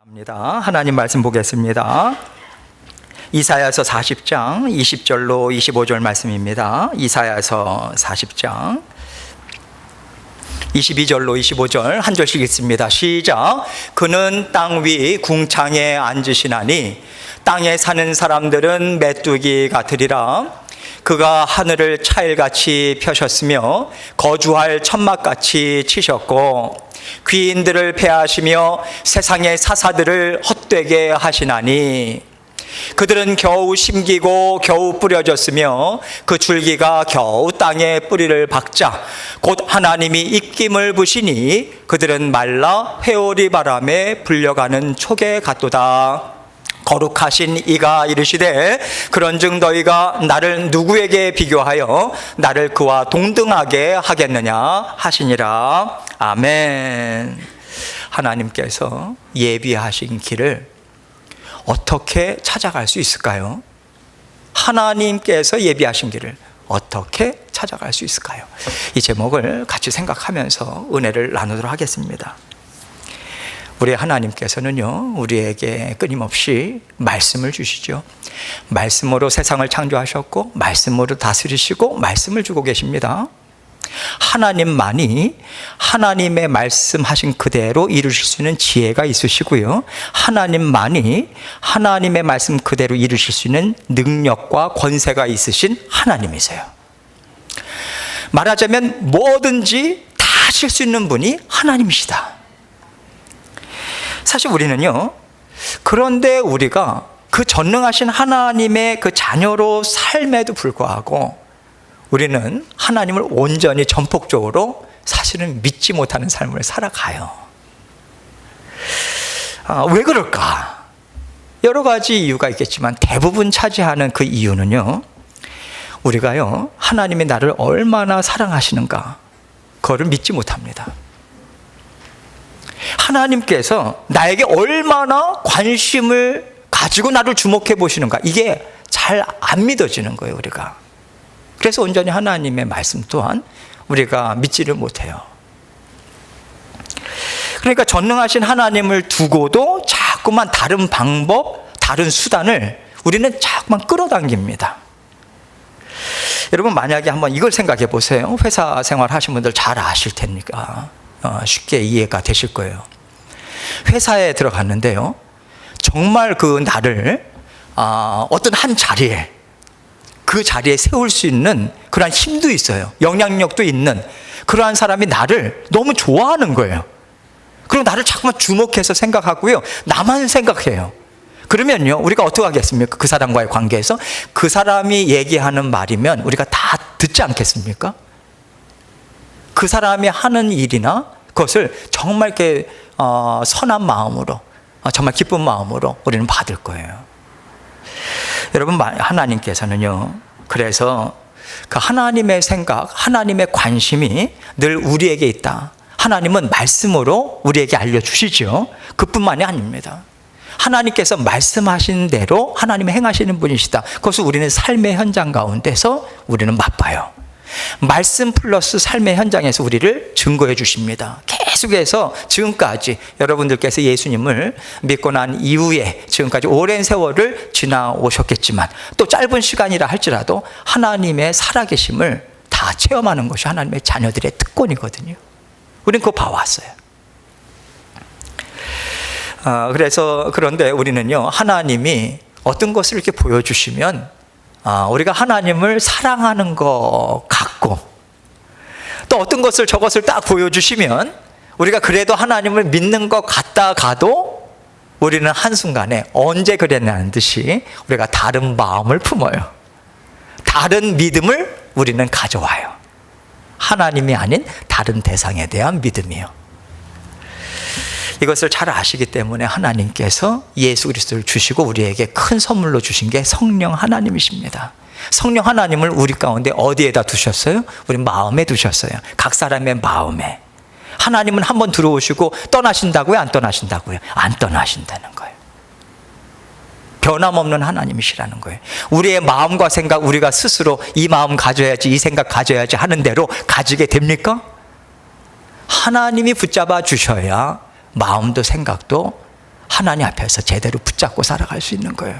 하나님 말씀 보겠습니다. 이사야서 40장 20절로 25절 말씀입니다. 이사야서 40장 22절로 25절 한 절씩 읽습니다. 시작. 그는 땅 위 궁창에 앉으시나니 땅에 사는 사람들은 메뚜기 같으리라. 그가 하늘을 차일같이 펴셨으며 거주할 천막같이 치셨고 귀인들을 패하시며 세상의 사사들을 헛되게 하시나니 그들은 겨우 심기고 겨우 뿌려졌으며 그 줄기가 겨우 땅에 뿌리를 박자 곧 하나님이 입김을 부시니 그들은 말라 회오리 바람에 불려가는 촉에 같도다. 거룩하신 이가 이르시되 그런즉 너희가 나를 누구에게 비교하여 나를 그와 동등하게 하겠느냐 하시니라. 아멘. 하나님께서 예비하신 길을 어떻게 찾아갈 수 있을까요? 하나님께서 예비하신 길을 어떻게 찾아갈 수 있을까요? 이 제목을 같이 생각하면서 은혜를 나누도록 하겠습니다. 우리 하나님께서는요, 우리에게 끊임없이 말씀을 주시죠. 말씀으로 세상을 창조하셨고 말씀으로 다스리시고 말씀을 주고 계십니다. 하나님만이 하나님의 말씀하신 그대로 이루실 수 있는 지혜가 있으시고요, 하나님만이 하나님의 말씀 그대로 이루실 수 있는 능력과 권세가 있으신 하나님이세요. 말하자면 뭐든지 다 하실 수 있는 분이 하나님이시다. 사실 우리는요, 그런데 우리가 그 전능하신 하나님의 그 자녀로 삶에도 불구하고 우리는 하나님을 온전히 전폭적으로 사실은 믿지 못하는 삶을 살아가요. 왜 그럴까? 여러 가지 이유가 있겠지만 대부분 차지하는 그 이유는요, 우리가요, 하나님이 나를 얼마나 사랑하시는가, 그거를 믿지 못합니다. 하나님께서 나에게 얼마나 관심을 가지고 나를 주목해 보시는가, 이게 잘 안 믿어지는 거예요, 우리가. 그래서 온전히 하나님의 말씀 또한 우리가 믿지를 못해요. 그러니까 전능하신 하나님을 두고도 자꾸만 다른 방법, 다른 수단을 우리는 자꾸만 끌어당깁니다. 여러분, 만약에 한번 이걸 생각해 보세요. 회사 생활 하신 분들 잘 아실 테니까 쉽게 이해가 되실 거예요. 회사에 들어갔는데요, 정말 그 나를 어떤 한 자리에, 그 자리에 세울 수 있는 그러한 힘도 있어요. 영향력도 있는 그러한 사람이 나를 너무 좋아하는 거예요. 그리고 나를 자꾸만 주목해서 생각하고요, 나만 생각해요. 그러면요, 우리가 어떻게 하겠습니까? 그 사람과의 관계에서 그 사람이 얘기하는 말이면 우리가 다 듣지 않겠습니까? 그 사람이 하는 일이나 그것을 정말 이렇게 선한 마음으로, 정말 기쁜 마음으로 우리는 받을 거예요. 여러분, 하나님께서는요, 그래서 그 하나님의 생각, 하나님의 관심이 늘 우리에게 있다. 하나님은 말씀으로 우리에게 알려주시죠. 그뿐만이 아닙니다. 하나님께서 말씀하신 대로 하나님이 행하시는 분이시다. 그것을 우리는 삶의 현장 가운데서 우리는 맛봐요. 말씀 플러스 삶의 현장에서 우리를 증거해 주십니다. 계속해서 지금까지 여러분들께서 예수님을 믿고 난 이후에 지금까지 오랜 세월을 지나오셨겠지만 또 짧은 시간이라 할지라도 하나님의 살아계심을 다 체험하는 것이 하나님의 자녀들의 특권이거든요. 우리는 그거 봐왔어요. 그런데 우리는요, 하나님이 어떤 것을 이렇게 보여주시면 우리가 하나님을 사랑하는 것 같고, 또 어떤 것을 저것을 딱 보여주시면 우리가 그래도 하나님을 믿는 것 같다가도 우리는 한순간에 언제 그랬냐는 듯이 우리가 다른 마음을 품어요. 다른 믿음을 우리는 가져와요. 하나님이 아닌 다른 대상에 대한 믿음이요. 이것을 잘 아시기 때문에 하나님께서 예수 그리스도를 주시고 우리에게 큰 선물로 주신 게 성령 하나님이십니다. 성령 하나님을 우리 가운데 어디에다 두셨어요? 우리 마음에 두셨어요. 각 사람의 마음에. 하나님은 한번 들어오시고 떠나신다고요? 안 떠나신다고요? 안 떠나신다는 거예요. 변함없는 하나님이시라는 거예요. 우리의 마음과 생각, 우리가 스스로 이 마음 가져야지, 이 생각 가져야지 하는 대로 가지게 됩니까? 하나님이 붙잡아 주셔야 마음도 생각도 하나님 앞에서 제대로 붙잡고 살아갈 수 있는 거예요.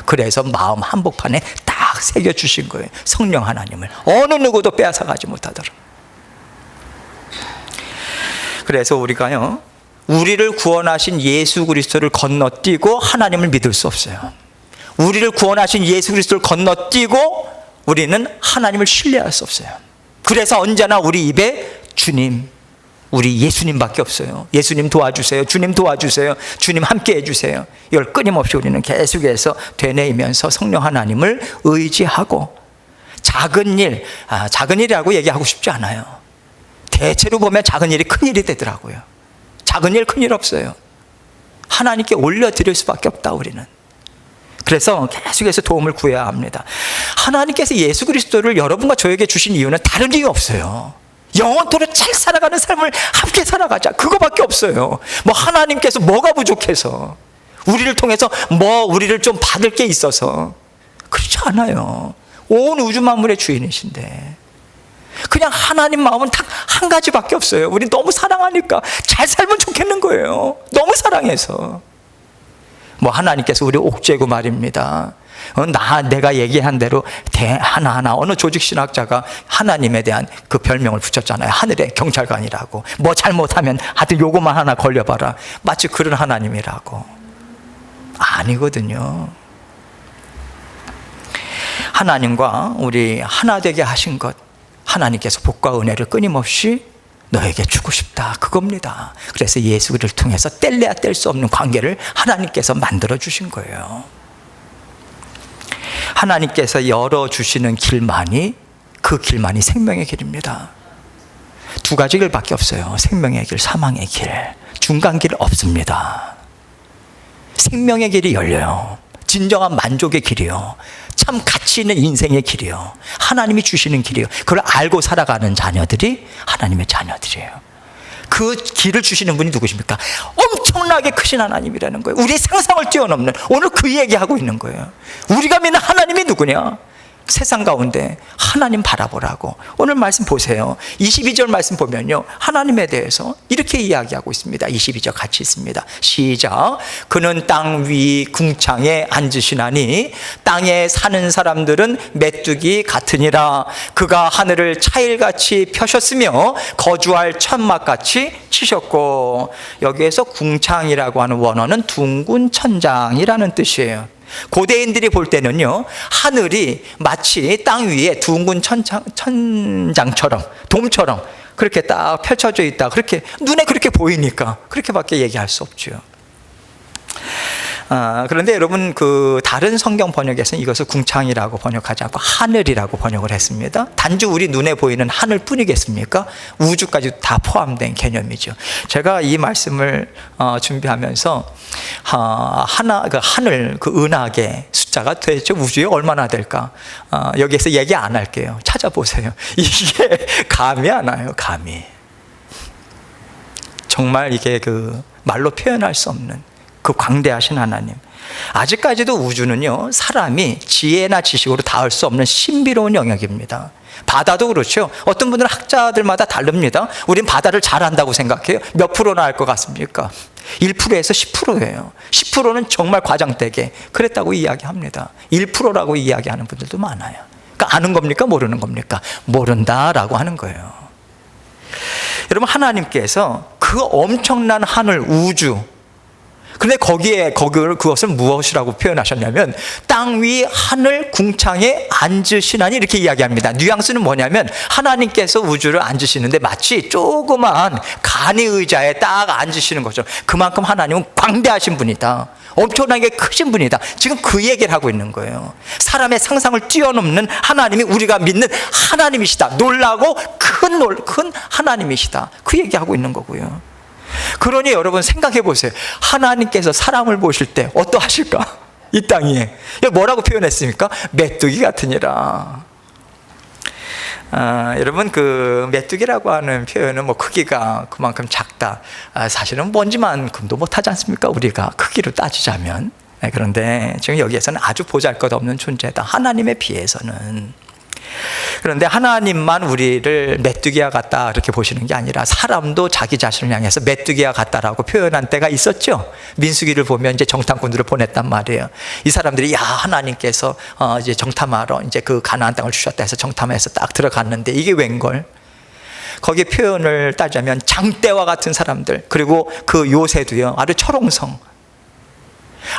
그래서 마음 한복판에 딱 새겨주신 거예요. 성령 하나님을 어느 누구도 빼앗아가지 못하도록. 그래서 우리가요, 우리를 구원하신 예수 그리스도를 건너뛰고 하나님을 믿을 수 없어요. 우리를 구원하신 예수 그리스도를 건너뛰고 우리는 하나님을 신뢰할 수 없어요. 그래서 언제나 우리 입에 주님, 우리 예수님밖에 없어요. 예수님 도와주세요. 주님 도와주세요. 주님 함께 해주세요. 이걸 끊임없이 우리는 계속해서 되뇌이면서 성령 하나님을 의지하고, 작은 일, 작은 일이라고 얘기하고 싶지 않아요. 대체로 보면 작은 일이 큰 일이 되더라고요. 작은 일, 큰 일 없어요. 하나님께 올려드릴 수밖에 없다, 우리는. 그래서 계속해서 도움을 구해야 합니다. 하나님께서 예수 그리스도를 여러분과 저에게 주신 이유는 다른 이유 없어요. 영원토록 잘 살아가는 삶을 함께 살아가자, 그거밖에 없어요. 뭐 하나님께서 뭐가 부족해서, 우리를 통해서 뭐 우리를 좀 받을 게 있어서, 그렇지 않아요. 온 우주 만물의 주인이신데 그냥 하나님 마음은 딱 한 가지밖에 없어요. 우리 너무 사랑하니까 잘 살면 좋겠는 거예요. 너무 사랑해서. 뭐 하나님께서 우리 옥죄고 말입니다. 내가 얘기한 대로 하나하나 어느 조직신학자가 하나님에 대한 그 별명을 붙였잖아요. 하늘의 경찰관이라고. 뭐 잘못하면 하여튼 요거만 하나 걸려봐라, 마치 그런 하나님이라고. 아니거든요. 하나님과 우리 하나 되게 하신 것, 하나님께서 복과 은혜를 끊임없이 너에게 주고 싶다, 그겁니다. 그래서 예수를 통해서 뗄래야 뗄 수 없는 관계를 하나님께서 만들어 주신 거예요. 하나님께서 열어주시는 길만이, 그 길만이 생명의 길입니다. 두 가지 길밖에 없어요. 생명의 길, 사망의 길. 중간 길 없습니다. 생명의 길이 열려요. 진정한 만족의 길이요, 참 가치 있는 인생의 길이요, 하나님이 주시는 길이요. 그걸 알고 살아가는 자녀들이 하나님의 자녀들이에요. 그 길을 주시는 분이 누구십니까? 엄청나게 크신 하나님이라는 거예요. 우리의 상상을 뛰어넘는, 오늘 그 얘기하고 있는 거예요. 우리가 믿는 하나님이 누구냐? 세상 가운데 하나님 바라보라고. 오늘 말씀 보세요. 22절 말씀 보면요, 하나님에 대해서 이렇게 이야기하고 있습니다. 22절 같이 있습니다. 시작. 그는 땅 위 궁창에 앉으시나니 땅에 사는 사람들은 메뚜기 같으니라. 그가 하늘을 차일같이 펴셨으며 거주할 천막같이 치셨고. 여기에서 궁창이라고 하는 원어는 둥근 천장이라는 뜻이에요. 고대인들이 볼 때는요, 하늘이 마치 땅 위에 둥근 천장처럼, 돔처럼 그렇게 딱 펼쳐져 있다, 그렇게 눈에 그렇게 보이니까 그렇게밖에 얘기할 수 없죠. 그런데 여러분, 그 다른 성경 번역에서는 이것을 궁창이라고 번역하지 않고 하늘이라고 번역을 했습니다. 단지 우리 눈에 보이는 하늘뿐이겠습니까? 우주까지 다 포함된 개념이죠. 제가 이 말씀을 준비하면서 그 하늘, 그 은하계 숫자가 도대체 우주에 얼마나 될까? 여기에서 얘기 안 할게요. 찾아보세요. 이게 감이 안 와요. 감이. 정말 이게 그 말로 표현할 수 없는 그 광대하신 하나님. 아직까지도 우주는요, 사람이 지혜나 지식으로 닿을 수 없는 신비로운 영역입니다. 바다도 그렇죠. 어떤 분들은 학자들마다 다릅니다. 우린 바다를 잘 안다고 생각해요. 몇 프로나 알 것 같습니까? 1%에서 10%예요. 10%는 정말 과장되게 그랬다고 이야기합니다. 1%라고 이야기하는 분들도 많아요. 그러니까 아는 겁니까? 모르는 겁니까? 모른다라고 하는 거예요. 여러분, 하나님께서 그 엄청난 하늘, 우주, 그런데 그것을 무엇이라고 표현하셨냐면 땅 위 하늘 궁창에 앉으시나니, 이렇게 이야기합니다. 뉘앙스는 뭐냐면 하나님께서 우주를 앉으시는데 마치 조그마한 간이 의자에 딱 앉으시는 거죠. 그만큼 하나님은 광대하신 분이다, 엄청나게 크신 분이다. 지금 그 얘기를 하고 있는 거예요. 사람의 상상을 뛰어넘는 하나님이 우리가 믿는 하나님이시다. 놀라고 큰 하나님이시다. 그 얘기하고 있는 거고요. 그러니 여러분 생각해 보세요. 하나님께서 사람을 보실 때 어떠하실까? 이 땅 위에 뭐라고 표현했습니까? 메뚜기 같으니라. 여러분, 그 메뚜기라고 하는 표현은 뭐 크기가 그만큼 작다, 사실은 먼지만큼도 못하지 않습니까? 우리가 크기로 따지자면. 그런데 지금 여기에서는 아주 보잘것없는 존재다, 하나님에 비해서는. 그런데 하나님만 우리를 메뚜기와 같다 그렇게 보시는 게 아니라 사람도 자기 자신을 향해서 메뚜기와 같다라고 표현한 때가 있었죠. 민수기를 보면 이제 정탐꾼들을 보냈단 말이에요. 이 사람들이 야 하나님께서 이제 정탐하러 이제 그 가나안 땅을 주셨다 해서 정탐해서 딱 들어갔는데 이게 웬걸? 거기 표현을 따자면 장대와 같은 사람들, 그리고 그 요새도요 아주 철옹성,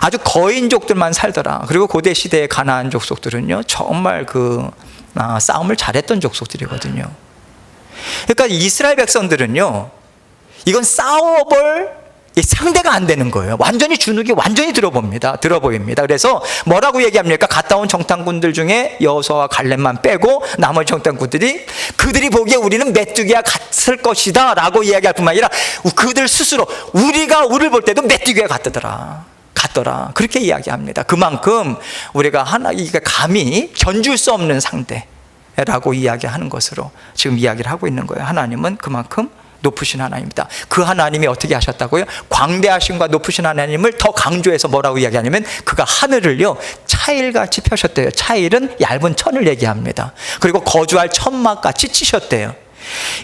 아주 거인족들만 살더라. 그리고 고대 시대의 가나안 족속들은요 정말 싸움을 잘했던 족속들이거든요. 그러니까 이스라엘 백성들은요 이건 싸워볼 상대가 안 되는 거예요. 완전히 주눅이 완전히 들어보입니다. 그래서 뭐라고 얘기합니까? 갔다 온 정탐꾼들 중에 여호수아와 갈렙만 빼고 나머지 정탐꾼들이 그들이 보기에 우리는 메뚜기와 같을 것이다 라고 이야기할 뿐만 아니라 그들 스스로 우리를 볼 때도 메뚜기와 같더라 그렇게 이야기합니다. 그만큼 우리가 감히 견줄 수 없는 상대라고 이야기하는 것으로 지금 이야기를 하고 있는 거예요. 하나님은 그만큼 높으신 하나님입니다. 그 하나님이 어떻게 하셨다고요? 광대하심과 높으신 하나님을 더 강조해서 뭐라고 이야기하냐면 그가 하늘을요 차일같이 펴셨대요. 차일은 얇은 천을 얘기합니다. 그리고 거주할 천막같이 치셨대요.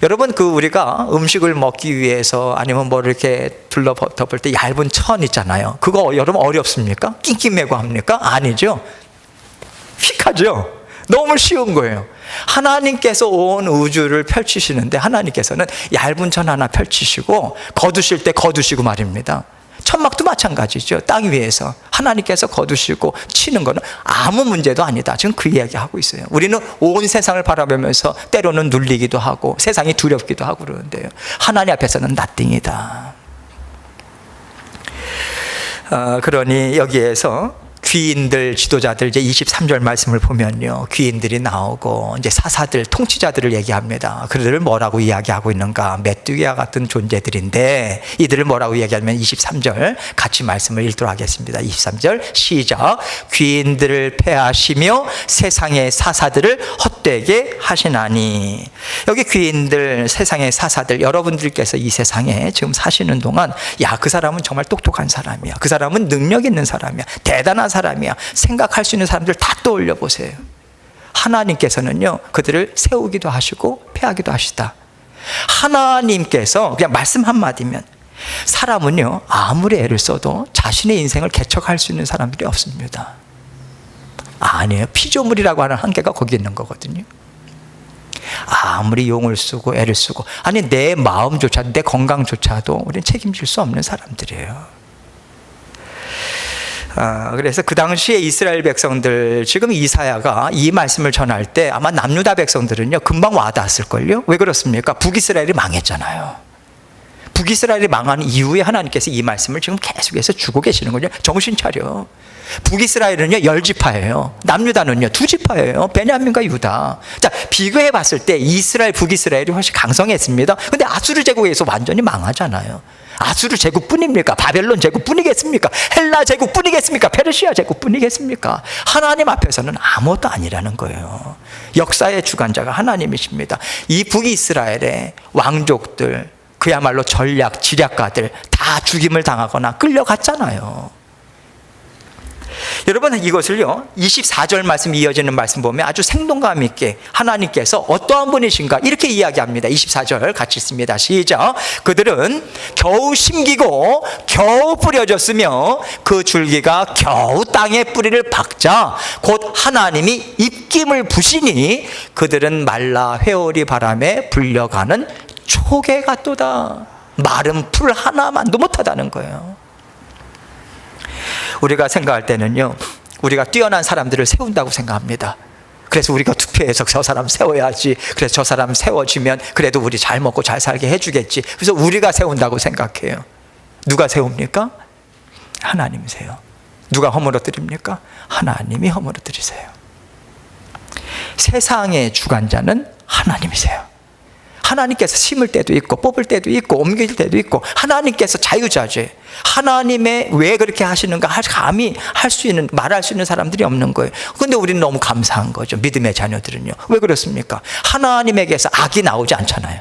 여러분 우리가 음식을 먹기 위해서 아니면 뭐 이렇게 덮을 때 얇은 천 있잖아요. 그거 여러분 어렵습니까? 낑낑 매고 합니까? 아니죠. 휙 하죠. 너무 쉬운 거예요. 하나님께서 온 우주를 펼치시는데 하나님께서는 얇은 천 하나 펼치시고 거두실 때 거두시고 말입니다. 천막도 마찬가지죠. 땅 위에서 하나님께서 거두시고 치는 거는 아무 문제도 아니다. 지금 그 이야기하고 있어요. 우리는 온 세상을 바라보면서 때로는 눌리기도 하고 세상이 두렵기도 하고 그러는데요, 하나님 앞에서는 nothing이다. 그러니 여기에서 귀인들, 지도자들 이제 23절 말씀을 보면요, 귀인들이 나오고 이제 사사들, 통치자들을 얘기합니다. 그들을 뭐라고 이야기하고 있는가? 메뚜기와 같은 존재들인데 이들을 뭐라고 이야기하면 23절 같이 말씀을 읽도록 하겠습니다. 23절 시작. 귀인들을 패하시며 세상의 사사들을 헛되게 하시나니. 여기 귀인들, 세상의 사사들, 여러분들께서 이 세상에 지금 사시는 동안 그 사람은 정말 똑똑한 사람이야, 그 사람은 능력 있는 사람이야, 대단한 사람이야, 생각할 수 있는 사람들 다 떠올려 보세요. 하나님께서는요 그들을 세우기도 하시고 패하기도 하시다. 하나님께서 그냥 말씀 한마디면 사람은요 아무리 애를 써도 자신의 인생을 개척할 수 있는 사람들이 없습니다. 아니에요. 피조물이라고 하는 한계가 거기 있는 거거든요. 아무리 용을 쓰고 애를 쓰고, 아니 내 마음조차도, 내 건강조차도 우리는 책임질 수 없는 사람들이에요. 그래서 그 당시에 이스라엘 백성들, 지금 이사야가 이 말씀을 전할 때 아마 남유다 백성들은요 금방 와닿았을걸요. 왜 그렇습니까? 북이스라엘이 망했잖아요. 북이스라엘이 망한 이후에 하나님께서 이 말씀을 지금 계속해서 주고 계시는 거죠. 정신 차려. 북이스라엘은요 10지파예요. 남유다는요 2지파예요. 베냐민과 유다. 자, 비교해 봤을 때 이스라엘, 북이스라엘이 훨씬 강성했습니다. 근데 아수르 제국에서 완전히 망하잖아요. 아수르 제국뿐입니까? 바벨론 제국뿐이겠습니까? 헬라 제국뿐이겠습니까? 페르시아 제국뿐이겠습니까? 하나님 앞에서는 아무것도 아니라는 거예요. 역사의 주관자가 하나님이십니다. 이 북이스라엘의 왕족들, 그야말로 전략, 지략가들 다 죽임을 당하거나 끌려갔잖아요. 여러분, 이것을요 24절 말씀 이어지는 말씀 보면 아주 생동감 있게 하나님께서 어떠한 분이신가 이렇게 이야기합니다. 24절 같이 읽습니다. 시작. 그들은 겨우 심기고 겨우 뿌려졌으며 그 줄기가 겨우 땅에 뿌리를 박자 곧 하나님이 입김을 부시니 그들은 말라 회오리 바람에 불려가는 초계 같도다. 마른 풀 하나만도 못하다는 거예요. 우리가 생각할 때는요 우리가 뛰어난 사람들을 세운다고 생각합니다. 그래서 우리가 투표해서 저 사람 세워야지, 그래서 저 사람 세워지면 그래도 우리 잘 먹고 잘 살게 해주겠지. 그래서 우리가 세운다고 생각해요. 누가 세웁니까? 하나님이세요. 누가 허물어뜨립니까? 하나님이 허물어뜨리세요. 세상의 주관자는 하나님이세요. 하나님께서 심을 때도 있고 뽑을 때도 있고 옮길 때도 있고, 하나님께서 자유자재. 하나님의 왜 그렇게 하시는가 감히 할 수 있는, 말할 수 있는 사람들이 없는 거예요. 그런데 우리는 너무 감사한 거죠. 믿음의 자녀들은요. 왜 그렇습니까? 하나님에게서 악이 나오지 않잖아요.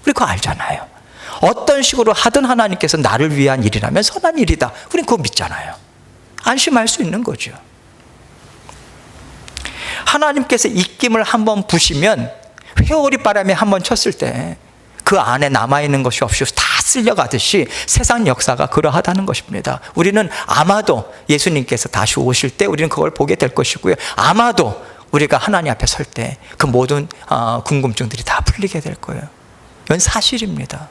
우리 그거 알잖아요. 어떤 식으로 하든 하나님께서 나를 위한 일이라면 선한 일이다. 우린 그거 믿잖아요. 안심할 수 있는 거죠. 하나님께서 입김을 한번 부시면 회오리 바람이 한번 쳤을 때 그 안에 남아있는 것이 없이 다 쓸려가듯이 세상 역사가 그러하다는 것입니다. 우리는 아마도 예수님께서 다시 오실 때 우리는 그걸 보게 될 것이고요. 아마도 우리가 하나님 앞에 설 때 그 모든 궁금증들이 다 풀리게 될 거예요. 이건 사실입니다.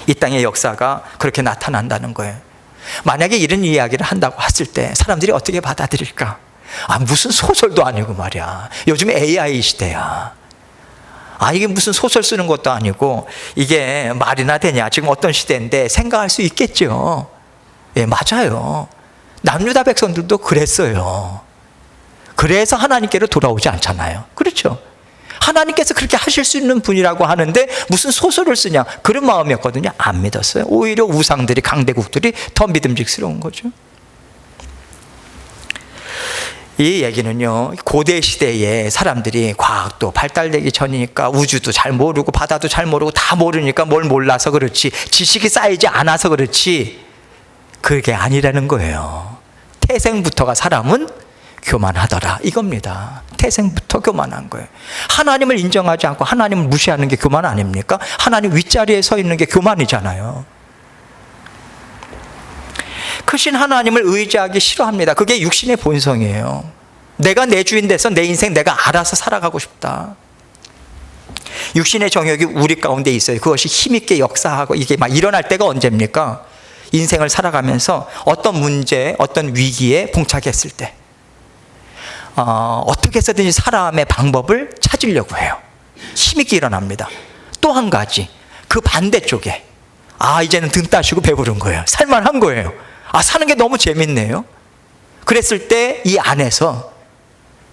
이 땅의 역사가 그렇게 나타난다는 거예요. 만약에 이런 이야기를 한다고 했을 때 사람들이 어떻게 받아들일까? 무슨 소설도 아니고 말이야. 요즘 AI 시대야. 이게 무슨 소설 쓰는 것도 아니고 이게 말이나 되냐. 지금 어떤 시대인데 생각할 수 있겠죠. 예, 맞아요. 남유다 백성들도 그랬어요. 그래서 하나님께로 돌아오지 않잖아요. 그렇죠? 하나님께서 그렇게 하실 수 있는 분이라고 하는데 무슨 소설을 쓰냐, 그런 마음이었거든요. 안 믿었어요. 오히려 우상들이, 강대국들이 더 믿음직스러운 거죠. 이 얘기는요, 고대 시대에 사람들이 과학도 발달되기 전이니까 우주도 잘 모르고 바다도 잘 모르고 다 모르니까 뭘 몰라서 그렇지, 지식이 쌓이지 않아서 그렇지, 그게 아니라는 거예요. 태생부터가 사람은 교만하더라, 이겁니다. 태생부터 교만한 거예요. 하나님을 인정하지 않고 하나님을 무시하는 게 교만 아닙니까? 하나님 윗자리에 서 있는 게 교만이잖아요. 크신 하나님을 의지하기 싫어합니다. 그게 육신의 본성이에요. 내가 내 주인 돼서 내 인생 내가 알아서 살아가고 싶다. 육신의 정욕이 우리 가운데 있어요. 그것이 힘있게 역사하고 이게 막 일어날 때가 언제입니까? 인생을 살아가면서 어떤 문제, 어떤 위기에 봉착했을 때 어떻게 해서든지 살아남의 방법을 찾으려고 해요. 힘있게 일어납니다. 또 한 가지, 그 반대쪽에 이제는 등 따시고 배부른 거예요. 살만한 거예요. 사는 게 너무 재밌네요. 그랬을 때 이 안에서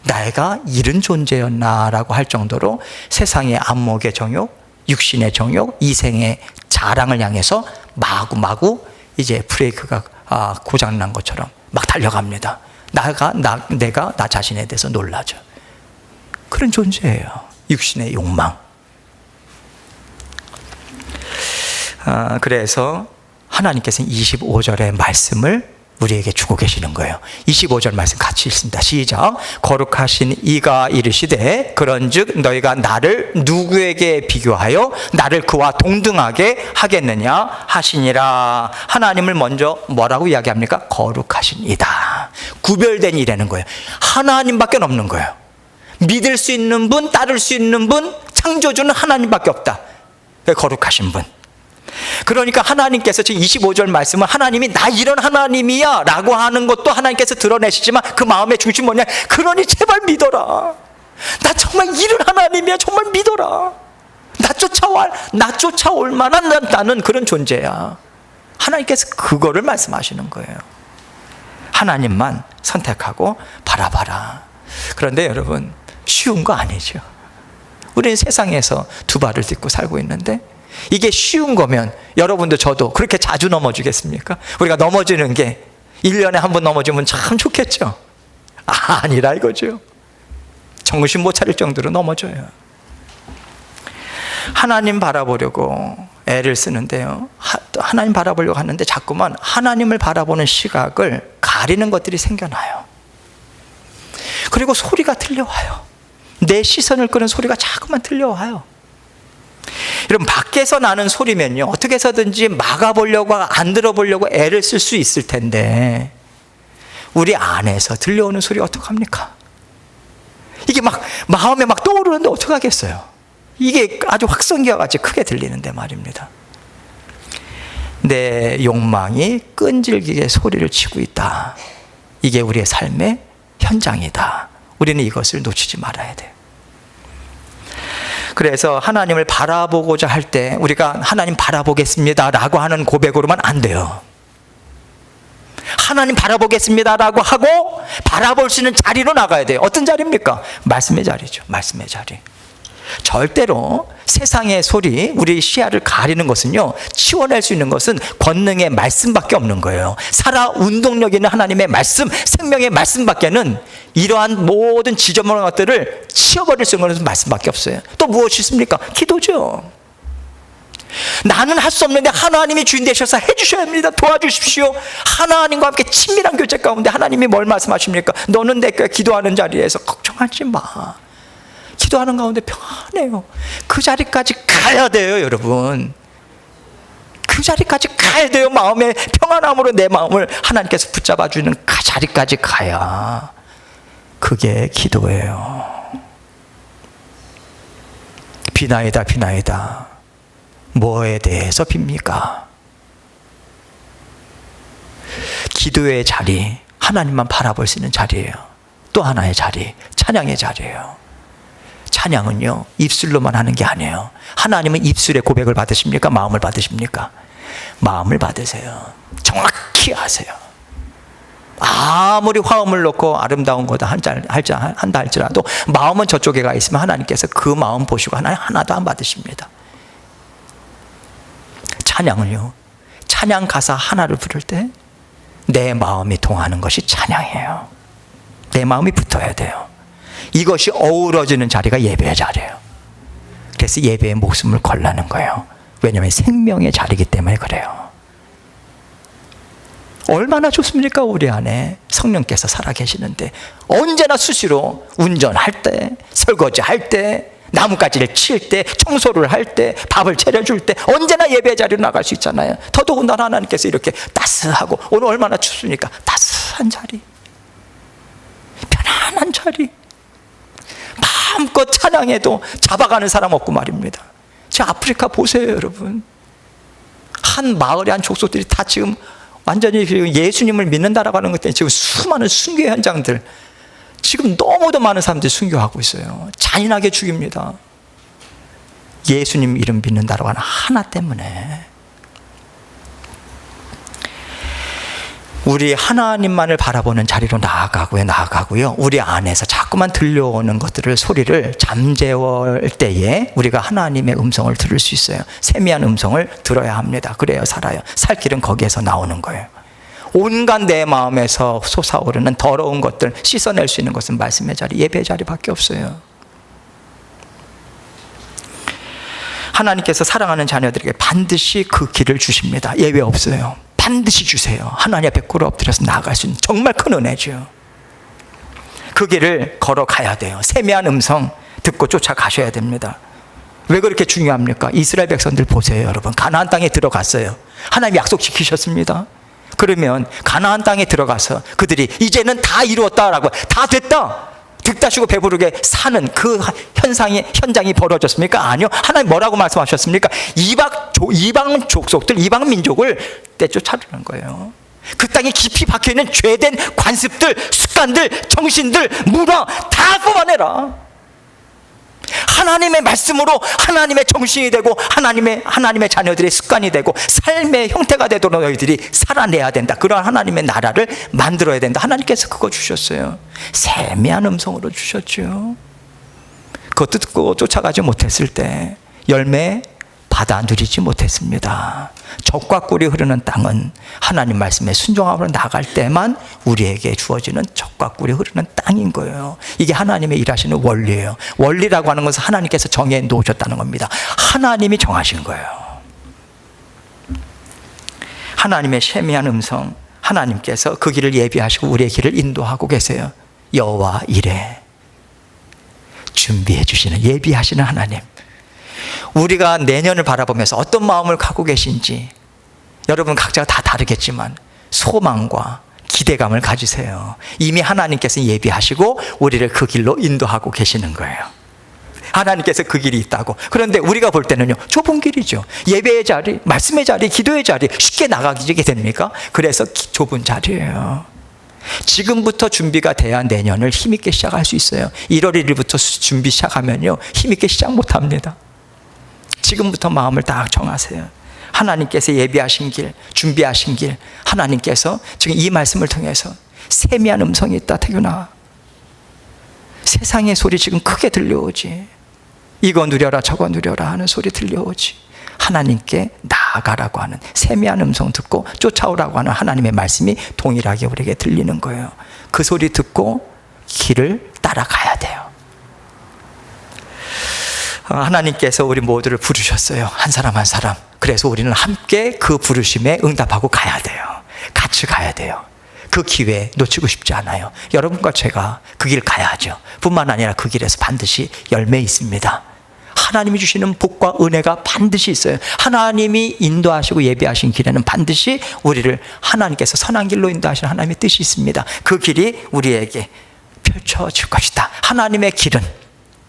내가 이런 존재였나라고 할 정도로 세상의 안목의 정욕, 육신의 정욕, 이생의 자랑을 향해서 마구마구 이제 브레이크가 고장난 것처럼 막 달려갑니다. 내가 나 자신에 대해서 놀라죠. 그런 존재예요. 육신의 욕망. 그래서 하나님께서는 25절의 말씀을 우리에게 주고 계시는 거예요. 25절 말씀 같이 읽습니다. 시작. 거룩하신 이가 이르시되 그런즉 너희가 나를 누구에게 비교하여 나를 그와 동등하게 하겠느냐 하시니라. 하나님을 먼저 뭐라고 이야기합니까? 거룩하신 이다. 구별된 이라는 거예요. 하나님밖에 없는 거예요. 믿을 수 있는 분, 따를 수 있는 분, 창조주는 하나님밖에 없다. 거룩하신 분. 그러니까 하나님께서 지금 25절 말씀은 하나님이 나 이런 하나님이야 라고 하는 것도 하나님께서 드러내시지만 그 마음의 중심 뭐냐, 그러니 제발 믿어라. 나 정말 이런 하나님이야. 정말 믿어라. 나 쫓아올 만한 나는 그런 존재야. 하나님께서 그거를 말씀하시는 거예요. 하나님만 선택하고 바라봐라. 그런데 여러분, 쉬운 거 아니죠. 우리는 세상에서 두 발을 딛고 살고 있는데 이게 쉬운 거면 여러분도 저도 그렇게 자주 넘어지겠습니까? 우리가 넘어지는 게 1년에 한 번 넘어지면 참 좋겠죠. 아니라 이거죠. 정신 못 차릴 정도로 넘어져요. 하나님 바라보려고 애를 쓰는데요, 하나님 바라보려고 하는데 자꾸만 하나님을 바라보는 시각을 가리는 것들이 생겨나요. 그리고 소리가 들려와요. 내 시선을 끄는 소리가 자꾸만 들려와요. 여러분, 밖에서 나는 소리면요, 어떻게 해서든지 막아보려고, 안 들어보려고 애를 쓸 수 있을 텐데 우리 안에서 들려오는 소리 어떡합니까? 이게 막 마음에 막 떠오르는데 어떡하겠어요? 이게 아주 확성기와 같이 크게 들리는데 말입니다. 내 욕망이 끈질기게 소리를 치고 있다. 이게 우리의 삶의 현장이다. 우리는 이것을 놓치지 말아야 돼요. 그래서 하나님을 바라보고자 할 때 우리가 하나님 바라보겠습니다 라고 하는 고백으로만 안 돼요. 하나님 바라보겠습니다 라고 하고 바라볼 수 있는 자리로 나가야 돼요. 어떤 자리입니까? 말씀의 자리죠. 말씀의 자리. 절대로 세상의 소리, 우리 시야를 가리는 것은요, 치워낼 수 있는 것은 권능의 말씀밖에 없는 거예요. 살아 운동력 있는 하나님의 말씀, 생명의 말씀밖에는 이러한 모든 지저분한 것들을 치워버릴 수 있는 것은 말씀밖에 없어요. 또 무엇이 있습니까? 기도죠. 나는 할 수 없는데 하나님이 주인 되셔서 해주셔야 합니다. 도와주십시오. 하나님과 함께 친밀한 교제 가운데 하나님이 뭘 말씀하십니까? 너는 내 께 기도하는 자리에서 걱정하지 마. 기도하는 가운데 평안해요. 그 자리까지 가야 돼요, 여러분. 그 자리까지 가야 돼요. 마음의 평안함으로 내 마음을 하나님께서 붙잡아 주는 그 자리까지 가야 그게 기도예요. 비나이다, 비나이다. 뭐에 대해서 빕니까? 기도의 자리, 하나님만 바라볼 수 있는 자리예요. 또 하나의 자리, 찬양의 자리예요. 찬양은요, 입술로만 하는 게 아니에요. 하나님은 입술의 고백을 받으십니까? 마음을 받으십니까? 마음을 받으세요. 정확히 하세요. 아무리 화음을 놓고 아름다운 거다 한다 할지라도 마음은 저쪽에 가 있으면 하나님께서 그 마음 보시고 하나도 안 받으십니다. 찬양을요, 찬양 가사 하나를 부를 때 내 마음이 통하는 것이 찬양이에요. 내 마음이 붙어야 돼요. 이것이 어우러지는 자리가 예배의 자리예요. 그래서 예배에 목숨을 걸라는 거예요. 왜냐하면 생명의 자리이기 때문에 그래요. 얼마나 좋습니까? 우리 안에 성령께서 살아계시는데 언제나 수시로 운전할 때, 설거지할 때, 나뭇가지를 칠 때, 청소를 할 때, 밥을 차려줄 때 언제나 예배 자리로 나갈 수 있잖아요. 더더군다나 하나님께서 이렇게 따스하고, 오늘 얼마나 춥습니까? 따스한 자리, 편안한 자리, 마음껏 찬양해도 잡아가는 사람 없고 말입니다. 지금 아프리카 보세요, 여러분. 한 마을의 한 족속들이 다 지금 완전히 예수님을 믿는다라고 하는 것 때문에 지금 수많은 순교 현장들, 지금 너무도 많은 사람들이 순교하고 있어요. 잔인하게 죽입니다. 예수님 이름 믿는다라고 하는 하나 때문에. 우리 하나님만을 바라보는 자리로 나아가고요. 우리 안에서 자꾸만 들려오는 것들을, 소리를 잠재울 때에 우리가 하나님의 음성을 들을 수 있어요. 세미한 음성을 들어야 합니다. 그래야 살아요. 살 길은 거기에서 나오는 거예요. 온갖 내 마음에서 솟아오르는 더러운 것들 씻어낼 수 있는 것은 말씀의 자리, 예배의 자리밖에 없어요. 하나님께서 사랑하는 자녀들에게 반드시 그 길을 주십니다. 예외 없어요. 반드시 주세요. 하나님 앞에 꿇어 엎드려서 나아갈 수 있는 정말 큰 은혜죠. 그 길을 걸어가야 돼요. 세미한 음성 듣고 쫓아가셔야 됩니다. 왜 그렇게 중요합니까? 이스라엘 백성들 보세요, 여러분. 가나안 땅에 들어갔어요. 하나님 약속시키셨습니다. 그러면 가나안 땅에 들어가서 그들이 이제는 다 이루었다라고, 다 됐다, 득다시고 배부르게 사는 그 현장이 벌어졌습니까? 아니요. 하나님 뭐라고 말씀하셨습니까? 이방 족속들, 이방 민족을 떼쫓아내는 거예요. 그 땅에 깊이 박혀있는 죄된 관습들, 습관들, 정신들, 문화 다 뽑아내라. 하나님의 말씀으로 하나님의 정신이 되고 하나님의 자녀들의 습관이 되고 삶의 형태가 되도록 너희들이 살아내야 된다. 그런 하나님의 나라를 만들어야 된다. 하나님께서 그거 주셨어요. 세미한 음성으로 주셨죠. 그것도 듣고 쫓아가지 못했을 때 열매 받아 누리지 못했습니다. 적과 꿀이 흐르는 땅은 하나님 말씀에 순종하고 나갈 때만 우리에게 주어지는 적과 꿀이 흐르는 땅인 거예요. 이게 하나님의 일하시는 원리예요. 원리라고 하는 것은 하나님께서 정해 놓으셨다는 겁니다. 하나님이 정하신 거예요. 하나님의 세미한 음성, 하나님께서 그 길을 예비하시고 우리의 길을 인도하고 계세요. 여호와 이레, 준비해 주시는, 예비하시는 하나님. 우리가 내년을 바라보면서 어떤 마음을 갖고 계신지 여러분 각자가 다 다르겠지만 소망과 기대감을 가지세요. 이미 하나님께서 예비하시고 우리를 그 길로 인도하고 계시는 거예요. 하나님께서 그 길이 있다고. 그런데 우리가 볼 때는요, 좁은 길이죠. 예배의 자리, 말씀의 자리, 기도의 자리 쉽게 나가게 됩니까? 그래서 좁은 자리예요. 지금부터 준비가 돼야 내년을 힘있게 시작할 수 있어요. 1월 1일부터 준비 시작하면요 힘있게 시작 못합니다. 지금부터 마음을 딱 정하세요. 하나님께서 예비하신 길, 준비하신 길, 하나님께서 지금 이 말씀을 통해서 세미한 음성이 있다. 태균아, 세상의 소리 지금 크게 들려오지. 이거 누려라 저거 누려라 하는 소리 들려오지. 하나님께 나아가라고 하는 세미한 음성 듣고 쫓아오라고 하는 하나님의 말씀이 동일하게 우리에게 들리는 거예요. 그 소리 듣고 길을 따라가야 돼요. 하나님께서 우리 모두를 부르셨어요. 한 사람 한 사람. 그래서 우리는 함께 그 부르심에 응답하고 가야 돼요. 같이 가야 돼요. 그 기회 놓치고 싶지 않아요. 여러분과 제가 그 길 가야죠. 뿐만 아니라 그 길에서 반드시 열매 있습니다. 하나님이 주시는 복과 은혜가 반드시 있어요. 하나님이 인도하시고 예비하신 길에는 반드시 우리를 하나님께서 선한 길로 인도하시는 하나님의 뜻이 있습니다. 그 길이 우리에게 펼쳐질 것이다. 하나님의 길은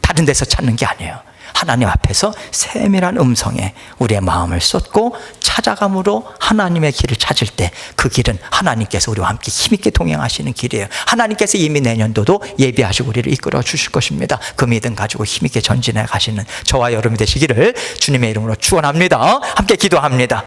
다른 데서 찾는 게 아니에요. 하나님 앞에서 세밀한 음성에 우리의 마음을 쏟고 찾아감으로 하나님의 길을 찾을 때 그 길은 하나님께서 우리와 함께 힘있게 동행하시는 길이에요. 하나님께서 이미 내년도도 예비하시고 우리를 이끌어 주실 것입니다. 그 믿음 가지고 힘있게 전진해 가시는 저와 여러분이 되시기를 주님의 이름으로 축원합니다. 함께 기도합니다.